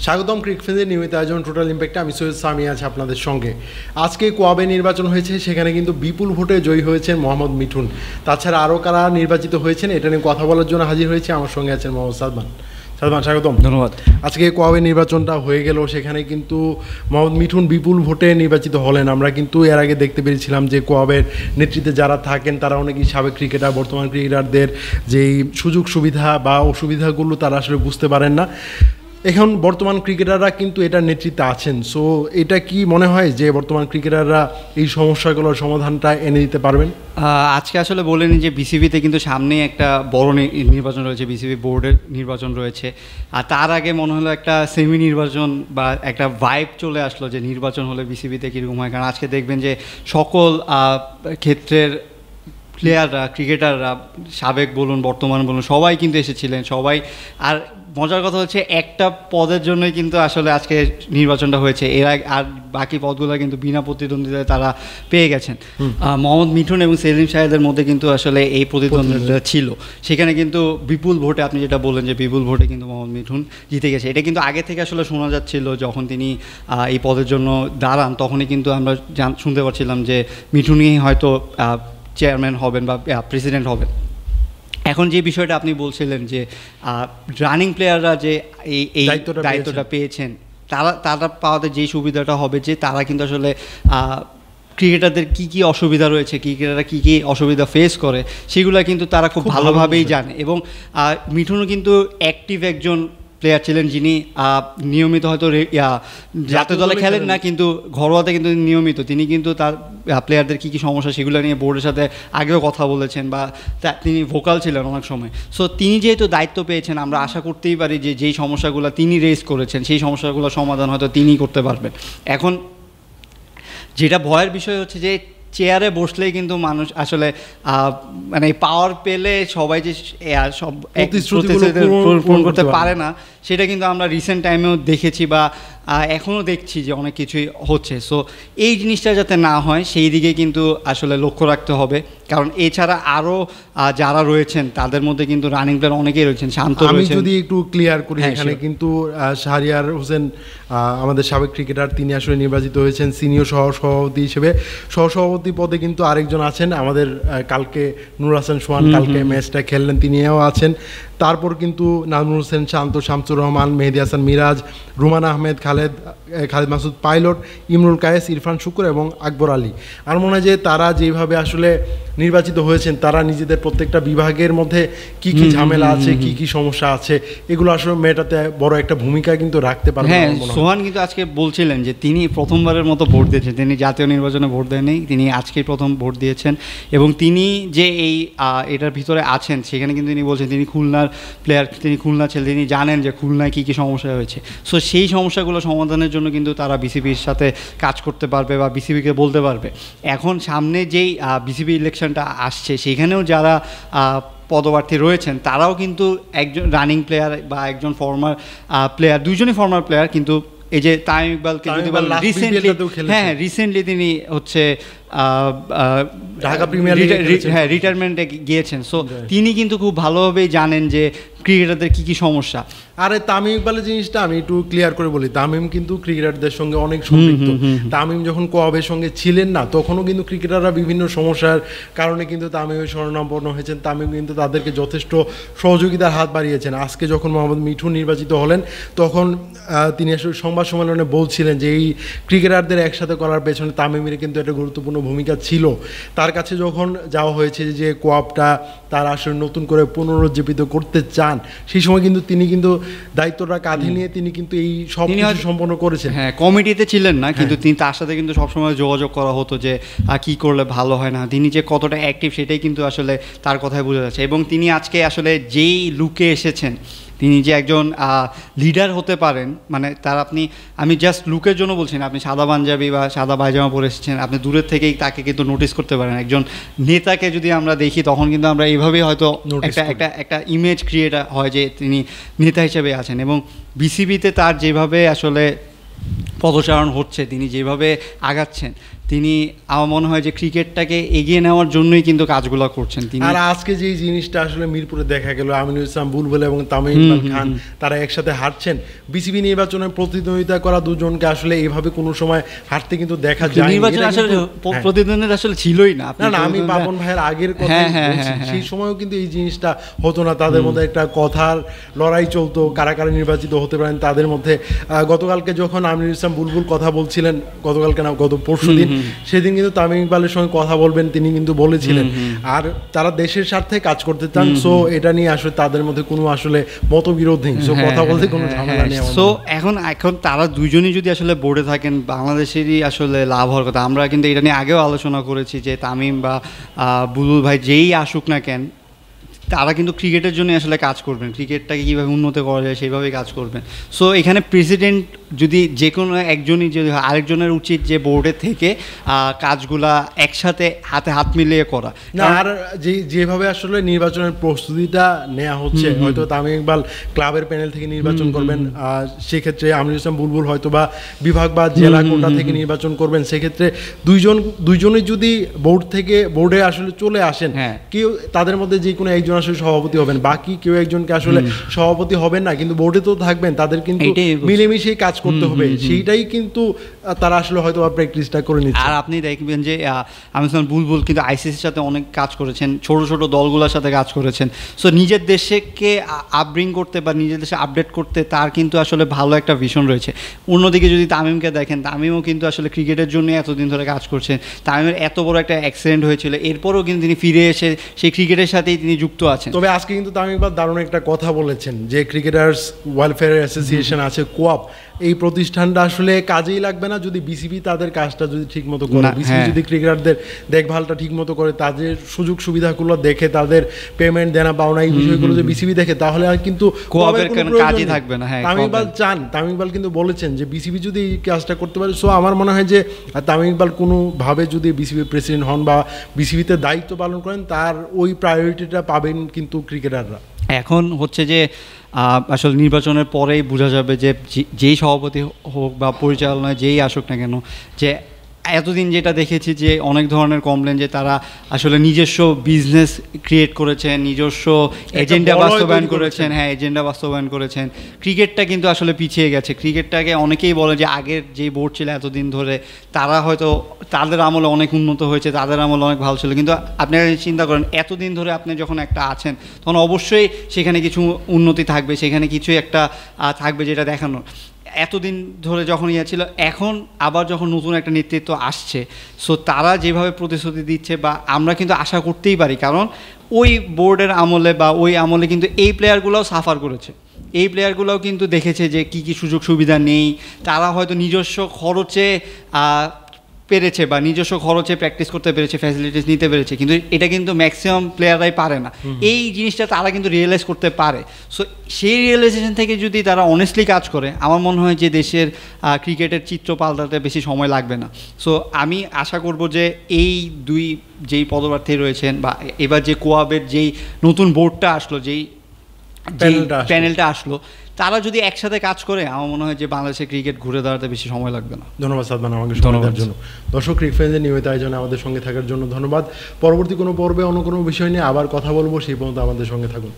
স্বাগতম ক্রিকফিজের নিয়মিত আয়োজন টোটাল ইম্প্যাক্টে আমি সৈয়দ সামি আছি আপনাদের সঙ্গে। আজকে কোয়াবে নির্বাচন হয়েছে, সেখানে কিন্তু বিপুল ভোটে জয়ী হয়েছেন মোহাম্মদ মিঠুন। তাছাড়া আরও কারা নির্বাচিত হয়েছেন এটা নিয়ে কথা বলার জন্য হাজির হয়েছে আমার সঙ্গে আছেন মোহাম্মদ সাদমান। সাদমান, স্বাগতম। ধন্যবাদ। আজকে কোয়াবে নির্বাচনটা হয়ে গেল, সেখানে কিন্তু মোহাম্মদ মিঠুন বিপুল ভোটে নির্বাচিত হলেন। আমরা কিন্তু এর আগে দেখতে পেরেছিলাম যে কোয়াবের নেতৃত্বে যারা থাকেন তারা অনেকেই সাবেক ক্রিকেটার, বর্তমান ক্রিকেটারদের যেই সুযোগ সুবিধা বা অসুবিধাগুলো তারা আসলে বুঝতে পারেন না। এখন বর্তমান ক্রিকেটাররা কিন্তু এটার নেতৃত্বে আছেন। সো এটা কি মনে হয় যে বর্তমান ক্রিকেটাররা এই সমস্যাগুলোর সমাধানটা এনে দিতে পারবেন? আজকে আসলে বলেনি যে বিসিবিতে কিন্তু সামনে একটা বড় নির্বাচন রয়েছে, বিসিবি বোর্ডের নির্বাচন রয়েছে। আর তার আগে মনে হলো একটা সেমি নির্বাচন বা একটা ভাইব চলে আসলো যে নির্বাচন হলে বিসিবিতে কীরকম হয়। কারণ আজকে দেখবেন যে সকল ক্ষেত্রের প্লেয়াররা, ক্রিকেটাররা, সাবেক বলুন বর্তমান বলুন, সবাই কিন্তু এসেছিলেন, সবাই। আর মজার কথা হচ্ছে একটা পদের জন্যই কিন্তু আসলে আজকে নির্বাচনটা হয়েছে। আর বাকি পদগুলো কিন্তু বিনা প্রতিদ্বন্দ্বিতায় তারা পেয়ে গেছেন। মোহাম্মদ মিঠুন এবং সেলিম শাহেদের মধ্যে কিন্তু আসলে এই প্রতিদ্বন্দ্বিতা ছিল। সেখানে কিন্তু বিপুল ভোটে, আপনি যেটা বললেন যে বিপুল ভোটে কিন্তু মোহাম্মদ মিঠুন জিতে গেছে। এটা কিন্তু আগে থেকে আসলে শোনা যাচ্ছিল, যখন তিনি এই পদের জন্য দাঁড়ান তখনই কিন্তু আমরা শুনতে পাচ্ছিলাম যে মিঠুনই হয়তো চেয়ারম্যান হবেন বা প্রেসিডেন্ট হবেন। এখন যে বিষয়টা আপনি বলছিলেন যে রানিং প্লেয়াররা যে এই দায়িত্বটা পেয়েছেন, তারা পাওয়াতে যেই সুবিধাটা হবে যে তারা কিন্তু আসলে ক্রিকেটারদের কী কী অসুবিধা রয়েছে, ক্রিকেটাররা কী কী অসুবিধা ফেস করে, সেগুলো কিন্তু তারা খুব ভালোভাবেই জানে। এবং মিঠুনও কিন্তু অ্যাক্টিভ একজন প্লেয়ার ছিলেন, যিনি নিয়মিত হয়তো জাতীয় দলে খেলেন না, কিন্তু ঘরোয়াতে কিন্তু নিয়মিত তিনি কিন্তু তার প্লেয়ারদের কী কী সমস্যা সেগুলো নিয়ে বোর্ডের সাথে আগেও কথা বলেছেন বা তিনি ভোকাল ছিলেন অনেক সময়। সো তিনি যেহেতু দায়িত্ব পেয়েছেন, আমরা আশা করতেই পারি যে যেই সমস্যাগুলো তিনি রেজ করেছেন সেই সমস্যাগুলো সমাধান হয়তো তিনিই করতে পারবেন। এখন যেটা ভয়ের বিষয় হচ্ছে যে চেয়ারে বসলেই কিন্তু মানুষ আসলে মানে পাওয়ার পেলে সবাই যে সব পূরণ করতে পারে না, সেটা কিন্তু আমরা রিসেন্ট টাইমেও দেখেছি বা এখনও দেখছি যে অনেক কিছুই হচ্ছে। সো এই জিনিসটা যাতে না হয় সেই দিকে কিন্তু আসলে লক্ষ্য রাখতে হবে। কারণ এছাড়া আরও যারা রয়েছেন তাদের মধ্যে কিন্তু রানিং প্লেয়ার অনেকেই রয়েছেন। শান্ত, আমি যদি একটু ক্লিয়ার করি, এখানে কিন্তু শাহরিয়ার হোসেন আমাদের সাবেক ক্রিকেটার, তিনি আসলে নির্বাচিত হয়েছেন সিনিয়র সহসভাপতি হিসেবে। সহসভাপতি পদে কিন্তু আরেকজন আছেন আমাদের কালকে নূর হাসান সোহান, কালকে ম্যাচটা খেললেন, তিনিও আছেন। তারপর কিন্তু নাজমুল হোসেন শান্ত, শামসুর রহমান, মেহেদি হাসান মিরাজ, রুমান আহমেদ, খালেদ মাসুদ পাইলট, ইমরুল কায়েস, ইরফান শুকুর এবং আকবর আলী। আর মনে হয় যে তারা যেভাবে আসলে নির্বাচিত হয়েছেন, তারা নিজেদের প্রত্যেকটা বিভাগের মধ্যে কি কি ঝামেলা আছে, কি কি সমস্যা আছে, এগুলো আসলে মেয়েটাতে বড় একটা ভূমিকা কিন্তু রাখতে পারবে। হ্যাঁ, সোহান কিন্তু আজকে বলছিলেন যে তিনি প্রথমবারের মতো ভোট দিয়েছেন, তিনি জাতীয় নির্বাচনে ভোট দেননি, তিনি আজকেই প্রথম ভোট দিয়েছেন। এবং তিনি যে এই এটার ভিতরে আছেন সেখানে কিন্তু তিনি বলছেন তিনি খুলনার প্লেয়ার, তিনি খুলনা ছেলে, তিনি জানেন যে খুলনায় কী কী সমস্যা হয়েছে। সো সেই সমস্যাগুলো সমাধানের জন্য কিন্তু তারা বিসিবির সাথে কাজ করতে পারবে বা বিসিবিকে বলতে পারবে। এখন সামনে যেই বিসিবি ইলেকশনটা আসছে সেখানেও যারা পদপ্রার্থী রয়েছেন তারাও কিন্তু একজন রানিং প্লেয়ার বা একজন ফর্মার প্লেয়ার, দুজনই ফর্মার প্লেয়ার। কিন্তু এই যে তামিম ইকবালকে যদি রিসেন্টলি তিনি হচ্ছে ঢাকা প্রিমিয়ার লিগে রিটায়ারমেন্টে গিয়েছেন। সো তিনি কিন্তু খুব ভালোভাবেই জানেন যে ক্রিকেটারদের কী কী সমস্যা। আরে তামিম ইকবালের জিনিসটা আমি একটু ক্লিয়ার করে বলি, তামিম কিন্তু ক্রিকেটারদের সঙ্গে অনেক সম্পৃক্ত। তামিম যখন কোয়াবের সঙ্গে ছিলেন না তখনও কিন্তু ক্রিকেটাররা বিভিন্ন সমস্যার কারণে কিন্তু তামিমের শরণাপন্ন হয়েছেন। তামিম কিন্তু তাদেরকে যথেষ্ট সহযোগিতার হাত বাড়িয়েছেন। আজকে যখন মোহাম্মদ মিঠুন নির্বাচিত হলেন তখন তিনি আসলে সংবাদ সম্মেলনে বলছিলেন যে এই ক্রিকেটারদের একসাথে করার পেছনে তামিমের কিন্তু একটা গুরুত্বপূর্ণ ভূমিকা ছিল। তার কাছে যখন যাওয়া হয়েছে যে কোয়াবটা তারা আসলে নতুন করে পুনরুজ্জীবিত করতে চান, সেই সময় কিন্তু তিনি কিন্তু দায়িত্বটা কাঁধে নিয়ে তিনি কিন্তু এই সব কিছু সম্পন্ন করেছেন। হ্যাঁ, কমিটিতে ছিলেন না, কিন্তু তিনি তার সাথে কিন্তু সবসময় যোগাযোগ করা হতো যে কি করলে ভালো হয় না, তিনি যে কতটা অ্যাক্টিভ সেটাই কিন্তু আসলে তার কথায় বোঝা যাচ্ছে। এবং তিনি আজকে আসলে যেই লুকে এসেছেন, তিনি যে একজন লিডার হতে পারেন, মানে আমি জাস্ট লুকের জন্য বলছি না, আপনি সাদা পাঞ্জাবি বা সাদা পায়জামা পরে এসেছেন, আপনি দূরের থেকেই তাকে কিন্তু নোটিস করতে পারেন। একজন নেতাকে যদি আমরা দেখি তখন কিন্তু আমরা এইভাবেই হয়তো একটা ইমেজ ক্রিয়েট হয় যে তিনি নেতা হিসেবে আছেন। এবং বিসিবিতে তার যেভাবে আসলে পদচারণ হচ্ছে, তিনি যেভাবে আগাচ্ছেন, তিনি আমার মনে হয় যে ক্রিকেটটাকে এগিয়ে নেওয়ার জন্যই কিন্তু কাজগুলো করছেন তিনি। আর আজকে যে জিনিসটা আসলে মিরপুরে দেখা গেল, আমিনুল ইসলাম বুলবুল এবং তামিম ইকবাল খান তারা একসাথে হাঁটছেন, বিসিবি নির্বাচনে প্রতিদ্বন্দ্বিতা করা দুজনকে আসলে এইভাবে কোনো সময় হাঁটতে কিন্তু দেখা যায় নির্বাচন আসলে প্রতিদ্বন্দ্বিতা আসলে ছিলই না। না আমি পাপন ভাইয়ের আগের কথা বলছি, সেই সময়ও কিন্তু এই জিনিসটা হতো না, তাদের মধ্যে একটা কথার লড়াই চলতো, কারা কারা নির্বাচিত হতে পারেন তাদের মধ্যে। গতকালকে যখন আমিনুল ইসলাম বুলবুল কথা বলছিলেন, গতকালকে না গত পরশুদিন, সেদিন কিন্তু তামিম ইকবালের সঙ্গে কথা বলবেন তিনি কিন্তু বলেছিলেন, আর তারা দেশের স্বার্থে কাজ করতে চান। সো এটা নিয়ে আসলে তাদের মধ্যে কোনো আসলে মতবিরোধ নেই, সো কথা বলতে কোনো ঝামেলা নেই। সো এখন তারা দুইজনই যদি আসলে বোর্ডে থাকেন, বাংলাদেশেরই আসলে লাভ হওয়ার কথা। আমরা কিন্তু এটা নিয়ে আগেও আলোচনা করেছি যে তামিম বা বুলবুল ভাই যেই আসুক না কেন, তারা কিন্তু ক্রিকেটের জন্য আসলে কাজ করবেন, ক্রিকেটটাকে কীভাবে উন্নত করা যায় সেইভাবেই কাজ করবেন। সো এখানে প্রেসিডেন্ট যদি যে কোনো একজনই, যদি আরেকজনের উচিত যে বোর্ডে থেকে কাজগুলা একসাথে হাতে হাত মিলিয়ে করা। না আর যেভাবে আসলে নির্বাচনের প্রস্তুতিটা নেওয়া হচ্ছে, হয়তো তামিম ইকবাল ক্লাবের প্যানেল থেকে নির্বাচন করবেন, সেক্ষেত্রে আমিনুল ইসলাম বুলবুল হয়তো বা বিভাগ বা জেলা কোটা থেকে নির্বাচন করবেন, সেক্ষেত্রে দুইজনই যদি বোর্ডে আসলে চলে আসেন, কেউ তাদের মধ্যে যে কোনো একজন আসলে সভাপতি হবেন, বাকি কেউ একজনকে আসলে সভাপতি হবেন না, কিন্তু বোর্ডে তো থাকবেন, তাদের কিন্তু মিলেমিশেই কাজ করতে হবে, সেইটাই কিন্তু তারা আসলে হয়তো প্র্যাকটিসটা করে নিচ্ছে। আর আপনি দেখবেন যে আমিনুল ইসলাম বুলবুল কিন্তু আইসিসির সাথে অনেক কাজ করেছেন, ছোট ছোট দলগুলোর সাথে কাজ করেছেন। সো নিজের দেশকে আপব্রিং করতে বা নিজের দেশে আপডেট করতে তার কিন্তু আসলে ভালো একটা ভিশন রয়েছে। অন্যদিকে যদি তামিমকে দেখেন, তামিমও কিন্তু আসলে ক্রিকেটের জন্য এতদিন ধরে কাজ করছেন। তামিমের এত বড় একটা অ্যাক্সিডেন্ট হয়েছিল, এরপরও কিন্তু তিনি ফিরে এসে সেই ক্রিকেটের সাথেই তিনি যুক্ত আছেন। তবে আজকে কিন্তু তামিম ইকবাল দারুণ একটা কথা বলেছেন যে ক্রিকেটার্স ওয়েলফেয়ার অ্যাসোসিয়েশন আছে, কোয়াপ, এই প্রতিষ্ঠানটা আসলে কাজেই লাগবে না যদি বিসিবি তাদের কাজটা যদি ঠিক মতো করে, বিসিবি যদি ক্রিকেটারদের দেখভালটা ঠিক মতো করে, তাদের সুযোগ সুবিধাগুলো দেখে, তাদের পেমেন্ট দেনা পাওনা এই বিষয়গুলো যে বিসিবি দেখে, তাহলে আর কিন্তু কাজই থাকবে না। তামিম ইকবাল কিন্তু বলেছেন যে বিসিবি যদি এই কাজটা করতে পারে, সো আমার মনে হয় যে তামিম ইকবাল কোনোভাবে যদি বিসিবি প্রেসিডেন্ট হন বা বিসিবিতে দায়িত্ব পালন করেন, তার ওই প্রায়োরিটিটা পাবেন কিন্তু ক্রিকেটাররা। এখন হচ্ছে যে আসলে নির্বাচনের পরেই বোঝা যাবে যে যেই সভাপতি হোক বা পরিচালনায় যেই আসুক না কেন, যে এতদিন যেটা দেখেছি যে অনেক ধরনের কমপ্লেন যে তারা আসলে নিজস্ব বিজনেস ক্রিয়েট করেছেন, নিজস্ব এজেন্ডা বাস্তবায়ন করেছেন, এজেন্ডা বাস্তবায়ন করেছেন। ক্রিকেটটা কিন্তু আসলে পিছিয়ে গেছে। ক্রিকেটটাকে অনেকেই বলে যে আগের যে বোর্ড ছিল এতদিন ধরে, তারা হয়তো তাদের আমলে অনেক উন্নত হয়েছে, তাদের আমলে অনেক ভালো ছিল, কিন্তু আপনারা চিন্তা করেন এতদিন ধরে আপনি যখন একটা আছেন, তখন অবশ্যই সেখানে কিছু উন্নতি থাকবে, সেখানে কিছু একটা থাকবে যেটা দেখানোর। এতদিন ধরে যখন ছিল, এখন আবার যখন নতুন একটা নেতৃত্ব আসছে, সো তারা যেভাবে প্রতিশ্রুতি দিচ্ছে বা আমরা কিন্তু আশা করতেই পারি, কারণ ওই বোর্ডের আমলে বা ওই আমলে কিন্তু এই প্লেয়ারগুলোও সাফার করেছে, এই প্লেয়ারগুলোও কিন্তু দেখেছে যে কী কী সুযোগ সুবিধা নেই, তারা হয়তো নিজস্ব খরচে পেরেছে বা নিজস্ব খরচে প্র্যাকটিস করতে পেরেছে, ফ্যাসিলিটিস নিতে পেরেছে, কিন্তু এটা কিন্তু ম্যাক্সিমাম প্লেয়াররাই পারে না। এই জিনিসটা তারা কিন্তু রিয়েলাইজ করতে পারে। সো সেই রিয়েলাইজেশন থেকে যদি তারা অনেস্টলি কাজ করে, আমার মনে হয় যে দেশের ক্রিকেটের চিত্র পাল্টাতে বেশি সময় লাগবে না। সো আমি আশা করব যে এই দুই যেই পদপ্রার্থী রয়েছেন বা এবার যে কোয়াবের যেই নতুন বোর্ডটা আসলো, যেই প্যানেলটা আসলো, তারা যদি একসাথে কাজ করে, আমার মনে হয় যে বাংলাদেশের ক্রিকেট ঘুরে দাঁড়াতে বেশি সময় লাগবে না। ধন্যবাদ সাদমান আমাকে সময় দেওয়ার জন্য। দর্শক, ক্রিকেট ফ্রেন্ডসের নিয়মিত আয়োজনে আমাদের সঙ্গে থাকার জন্য ধন্যবাদ। পরবর্তী কোনো পর্বে অন্য কোনো বিষয় নিয়ে আবার কথা বলবো, সেই পর্যন্ত আমাদের সঙ্গে থাকুন।